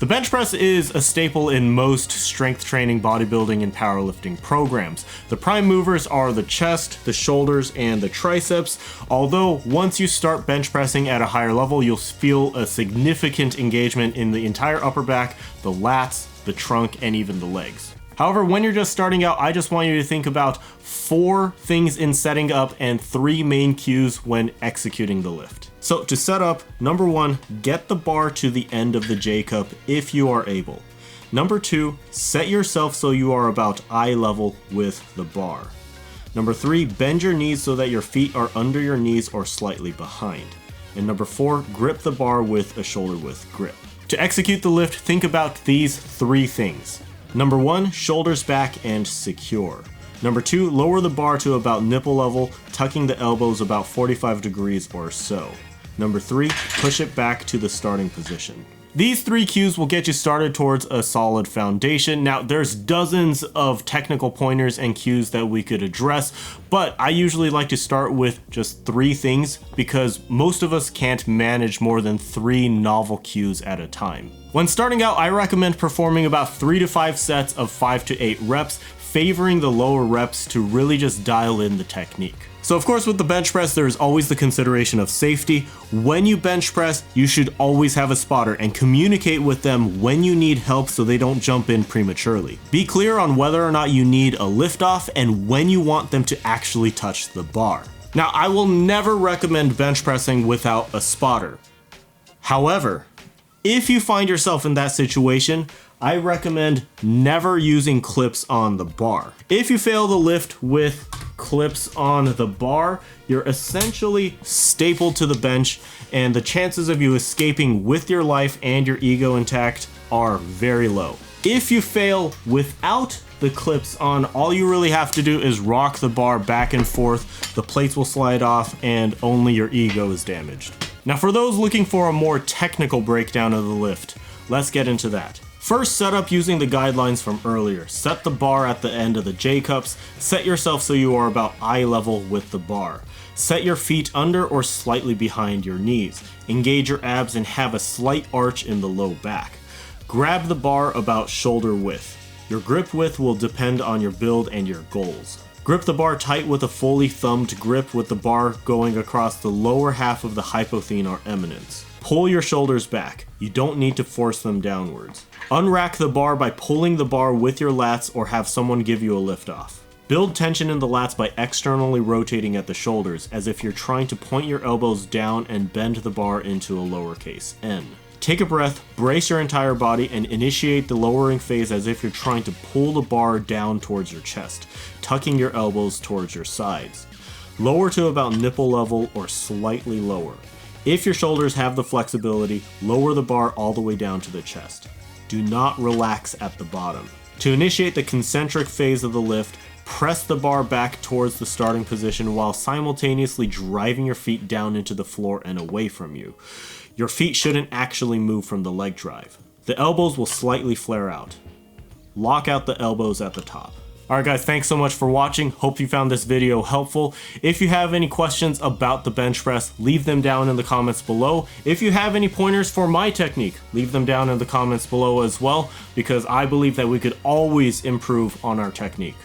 The bench press is a staple in most strength training, bodybuilding, and powerlifting programs. The prime movers are the chest, the shoulders, and the triceps, although once you start bench pressing at a higher level, you'll feel a significant engagement in the entire upper back, the lats, the trunk, and even the legs. However, when you're just starting out, I just want you to think about 4 things in setting up and 3 main cues when executing the lift. So to set up, number 1, get the bar to the end of the J cup if you are able. Number 2, set yourself so you are about eye level with the bar. Number 3, bend your knees so that your feet are under your knees or slightly behind. And number 4, grip the bar with a shoulder width grip. To execute the lift, think about these 3 things. Number 1, shoulders back and secure. Number 2, lower the bar to about nipple level, tucking the elbows about 45 degrees or so. Number 3, push it back to the starting position. These 3 cues will get you started towards a solid foundation. Now, there's dozens of technical pointers and cues that we could address, but I usually like to start with just 3 things because most of us can't manage more than 3 novel cues at a time. When starting out, I recommend performing about 3 to 5 sets of 5 to 8 reps, favoring the lower reps to really just dial in the technique. So of course with the bench press, there's always the consideration of safety. When you bench press, you should always have a spotter and communicate with them when you need help so they don't jump in prematurely. Be clear on whether or not you need a lift off and when you want them to actually touch the bar. Now, I will never recommend bench pressing without a spotter. However, if you find yourself in that situation, I recommend never using clips on the bar. If you fail the lift with clips on the bar, you're essentially stapled to the bench, and the chances of you escaping with your life and your ego intact are very low. If you fail without the clips on, all you really have to do is rock the bar back and forth, the plates will slide off, and only your ego is damaged. Now for those looking for a more technical breakdown of the lift, let's get into that. First, set up using the guidelines from earlier. Set the bar at the end of the J cups. Set yourself so you are about eye level with the bar. Set your feet under or slightly behind your knees. Engage your abs and have a slight arch in the low back. Grab the bar about shoulder width. Your grip width will depend on your build and your goals. Grip the bar tight with a fully thumbed grip with the bar going across the lower half of the hypothene or eminence. Pull your shoulders back. You don't need to force them downwards. Unrack the bar by pulling the bar with your lats or have someone give you a lift off. Build tension in the lats by externally rotating at the shoulders as if you're trying to point your elbows down and bend the bar into a lowercase n. Take a breath, brace your entire body, and initiate the lowering phase as if you're trying to pull the bar down towards your chest, tucking your elbows towards your sides. Lower to about nipple level or slightly lower. If your shoulders have the flexibility, lower the bar all the way down to the chest. Do not relax at the bottom. To initiate the concentric phase of the lift, press the bar back towards the starting position while simultaneously driving your feet down into the floor and away from you. Your feet shouldn't actually move from the leg drive. The elbows will slightly flare out. Lock out the elbows at the top. Alright guys, thanks so much for watching. Hope you found this video helpful. If you have any questions about the bench press, leave them down in the comments below. If you have any pointers for my technique, leave them down in the comments below as well, because I believe that we could always improve on our technique.